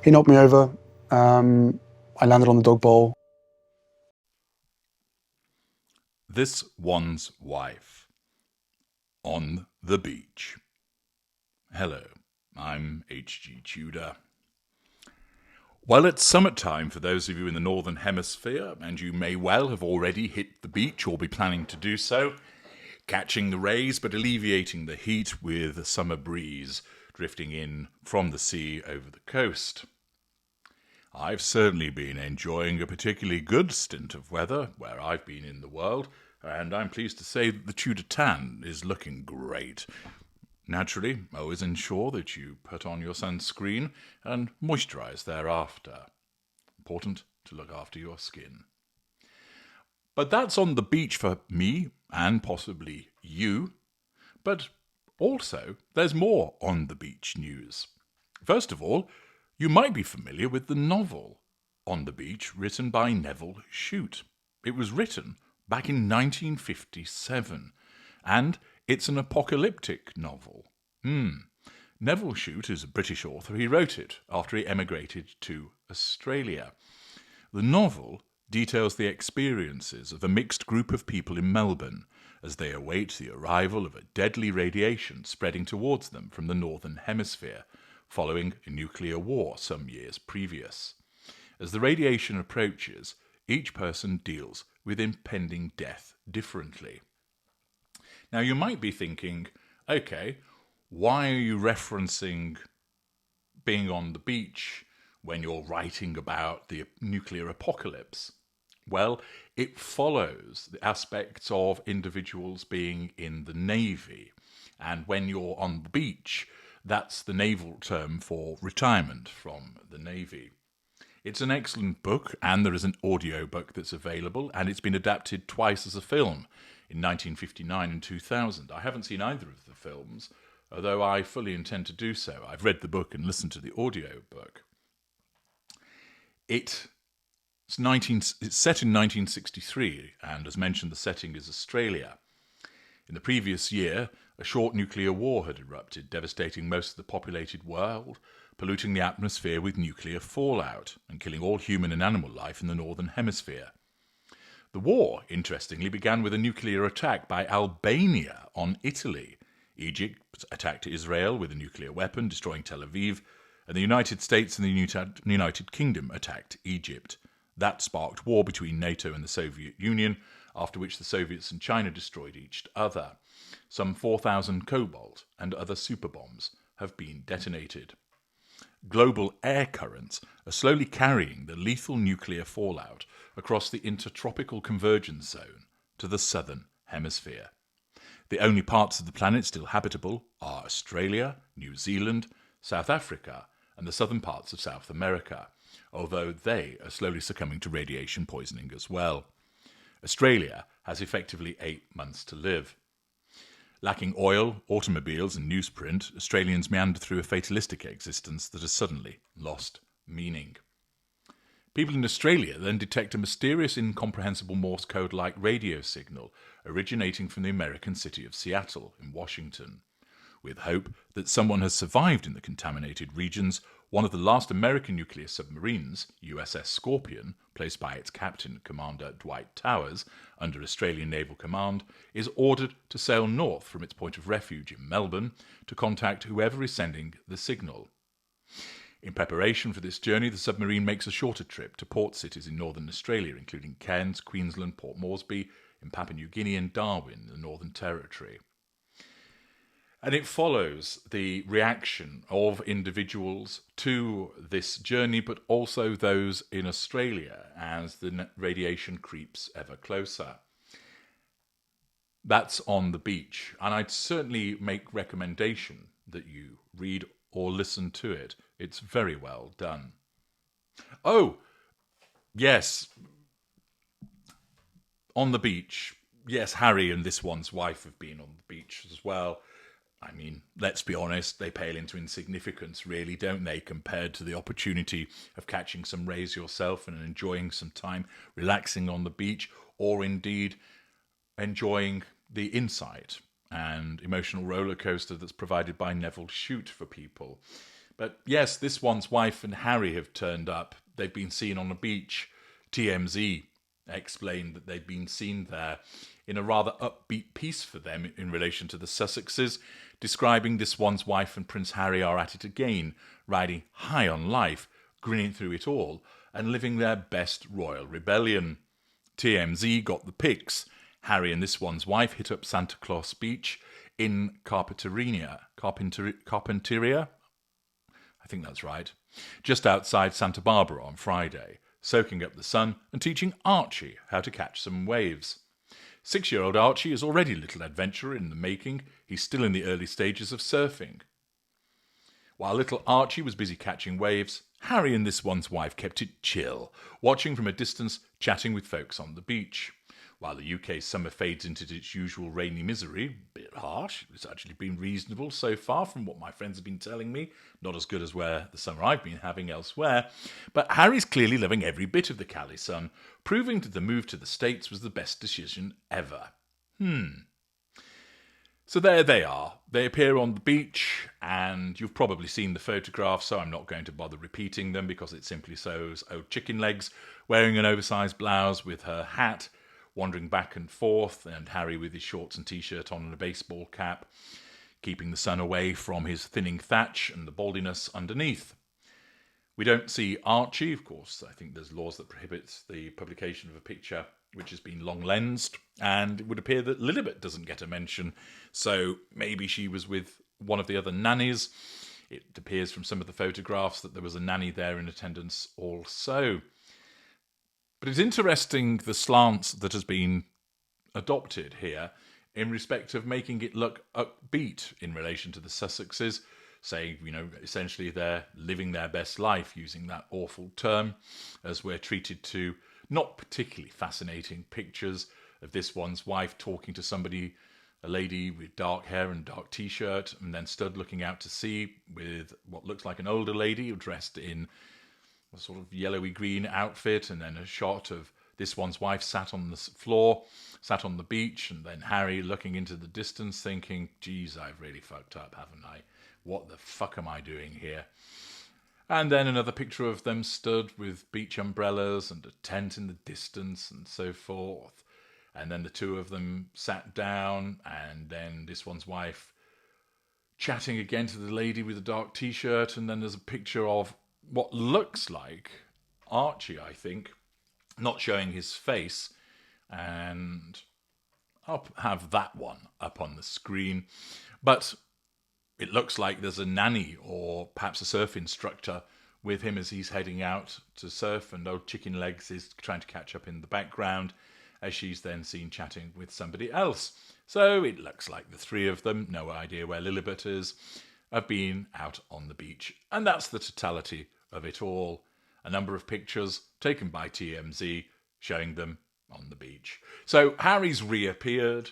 He knocked me over. I landed on the dog bowl. This one's wife. On the beach. Hello, I'm H.G. Tudor. Well, it's summertime for those of you in the Northern Hemisphere, and you may well have already hit the beach or be planning to do so, catching the rays but alleviating the heat with a summer breeze drifting in from the sea over the coast. I've certainly been enjoying a particularly good stint of weather where I've been in the world, and I'm pleased to say that the Tudor tan is looking great. Naturally, always ensure that you put on your sunscreen and moisturise thereafter. Important to look after your skin. But that's on the beach for me and possibly you. But also, there's more on the beach news. First of all, you might be familiar with the novel On the Beach written by Neville Shute. It was written back in 1957, and it's an apocalyptic novel. Neville Shute is a British author. He wrote it after he emigrated to Australia. The novel details the experiences of a mixed group of people in Melbourne as they await the arrival of a deadly radiation spreading towards them from the Northern Hemisphere, following a nuclear war some years previous. As the radiation approaches, each person deals with impending death differently. Now, you might be thinking, okay, why are you referencing being on the beach when you're writing about the nuclear apocalypse? Well, it follows the aspects of individuals being in the Navy. And when you're on the beach, that's the naval term for retirement from the Navy. It's an excellent book, and there is an audio book that's available, and it's been adapted twice as a film in 1959 and 2000. I haven't seen either of the films, although I fully intend to do so. I've read the book and listened to the audio book. It's set in 1963, and as mentioned, the setting is Australia. In the previous year, a short nuclear war had erupted, devastating most of the populated world, polluting the atmosphere with nuclear fallout, and killing all human and animal life in the Northern Hemisphere. The war, interestingly, began with a nuclear attack by Albania on Italy. Egypt attacked Israel with a nuclear weapon, destroying Tel Aviv, and the United States and the United Kingdom attacked Egypt. That sparked war between NATO and the Soviet Union, after which the Soviets and China destroyed each other. Some 4,000 Cobalt and other superbombs have been detonated. Global air currents are slowly carrying the lethal nuclear fallout across the intertropical convergence zone to the southern hemisphere. The only parts of the planet still habitable are Australia, New Zealand, South Africa, and the southern parts of South America, although they are slowly succumbing to radiation poisoning as well. Australia has effectively 8 months to live. Lacking oil, automobiles, and newsprint, Australians meander through a fatalistic existence that has suddenly lost meaning. People in Australia then detect a mysterious, incomprehensible Morse code-like radio signal originating from the American city of Seattle in Washington. With hope that someone has survived in the contaminated regions, one of the last American nuclear submarines, USS Scorpion, placed by its captain, Commander Dwight Towers, under Australian Naval Command, is ordered to sail north from its point of refuge in Melbourne to contact whoever is sending the signal. In preparation for this journey, the submarine makes a shorter trip to port cities in northern Australia, including Cairns, Queensland, Port Moresby, in Papua New Guinea, and Darwin, the Northern Territory. And it follows the reaction of individuals to this journey, but also those in Australia as the radiation creeps ever closer. That's On the Beach, and I'd certainly make recommendation that you read or listen to it. It's very well done. Oh, yes, On the Beach. Yes, Harry and this one's wife have been on the beach as well. I mean, let's be honest, they pale into insignificance, really, don't they, compared to the opportunity of catching some rays yourself and enjoying some time relaxing on the beach, or indeed enjoying the insight and emotional roller coaster that's provided by Neville Shute for people. But yes, this one's wife and Harry have turned up. They've been seen on a beach. TMZ explained that they've been seen there in a rather upbeat piece for them in relation to the Sussexes, describing this one's wife and Prince Harry are at it again, riding high on life, grinning through it all, and living their best royal rebellion. TMZ got the pics. Harry and this one's wife hit up Santa Claus Beach in Carpinteria, I think that's right, just outside Santa Barbara on Friday, soaking up the sun and teaching Archie how to catch some waves. 6-year-old Archie is already a little adventurer in the making. He's still in the early stages of surfing. While little Archie was busy catching waves, Harry and this one's wife kept it chill, watching from a distance, chatting with folks on the beach. While the UK's summer fades into its usual rainy misery, a bit harsh, it's actually been reasonable so far from what my friends have been telling me, not as good as where the summer I've been having elsewhere, but Harry's clearly loving every bit of the Cali sun, proving that the move to the States was the best decision ever. So there they are. They appear on the beach, and you've probably seen the photographs, so I'm not going to bother repeating them because it simply shows old chicken legs wearing an oversized blouse with her hat, wandering back and forth, and Harry with his shorts and t-shirt on and a baseball cap, keeping the sun away from his thinning thatch and the baldiness underneath. We don't see Archie, of course. I think there's laws that prohibit the publication of a picture which has been long-lensed, and it would appear that Lilibet doesn't get a mention, so maybe she was with one of the other nannies. It appears from some of the photographs that there was a nanny there in attendance also. But it's interesting the slants that has been adopted here in respect of making it look upbeat in relation to the Sussexes, saying, essentially they're living their best life, using that awful term, as we're treated to not particularly fascinating pictures of this one's wife talking to somebody, a lady with dark hair and dark t-shirt, and then stood looking out to sea with what looks like an older lady dressed in a sort of yellowy green outfit, and then a shot of this one's wife sat on the floor, sat on the beach, and then Harry looking into the distance thinking, geez, I've really fucked up, haven't I? What the fuck am I doing here? And then another picture of them stood with beach umbrellas and a tent in the distance and so forth. And then the two of them sat down, and then this one's wife chatting again to the lady with the dark t-shirt, and then there's a picture of what looks like Archie, I think, not showing his face, and I'll have that one up on the screen. But it looks like there's a nanny or perhaps a surf instructor with him as he's heading out to surf, and old Chicken Legs is trying to catch up in the background as she's then seen chatting with somebody else. So it looks like the three of them, no idea where Lilibet is, have been out on the beach. And that's the totality of it all. A number of pictures taken by TMZ showing them on the beach. So Harry's reappeared.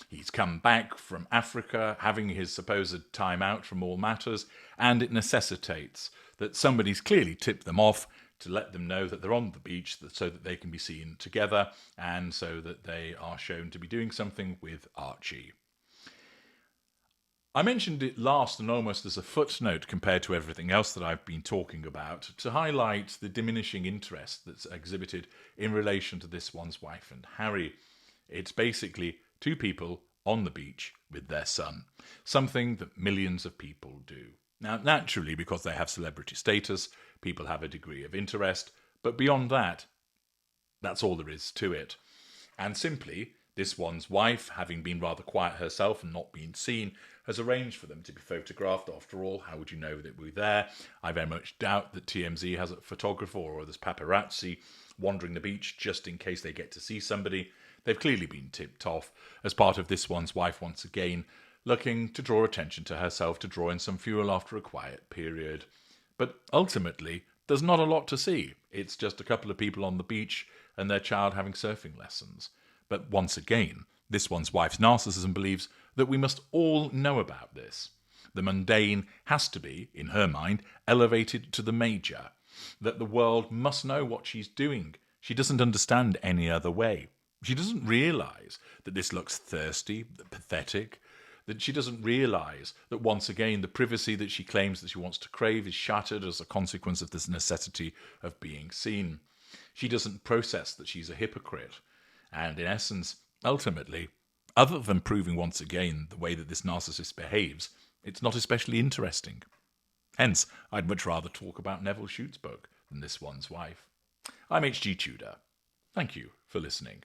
He's come back from Africa, having his supposed time out from all matters, and it necessitates that somebody's clearly tipped them off to let them know that they're on the beach so that they can be seen together and so that they are shown to be doing something with Archie. I mentioned it last and almost as a footnote compared to everything else that I've been talking about to highlight the diminishing interest that's exhibited in relation to this one's wife and Harry. It's basically two people on the beach with their son, something that millions of people do. Now, naturally, because they have celebrity status, people have a degree of interest, but beyond that, that's all there is to it. And simply, this one's wife, having been rather quiet herself and not been seen, has arranged for them to be photographed. After all, how would you know that we're there? I very much doubt that TMZ has a photographer or there's paparazzi wandering the beach just in case they get to see somebody. They've clearly been tipped off as part of this one's wife once again, looking to draw attention to herself, to draw in some fuel after a quiet period. But ultimately, there's not a lot to see. It's just a couple of people on the beach and their child having surfing lessons. But once again, this one's wife's narcissism believes that we must all know about this. The mundane has to be, in her mind, elevated to the major. That the world must know what she's doing. She doesn't understand any other way. She doesn't realise that this looks thirsty, pathetic, that she doesn't realise that once again the privacy that she claims that she wants to crave is shattered as a consequence of this necessity of being seen. She doesn't process that she's a hypocrite. And in essence, ultimately, other than proving once again the way that this narcissist behaves, it's not especially interesting. Hence, I'd much rather talk about Neville Shute's book than this one's wife. I'm H.G. Tudor. Thank you for listening.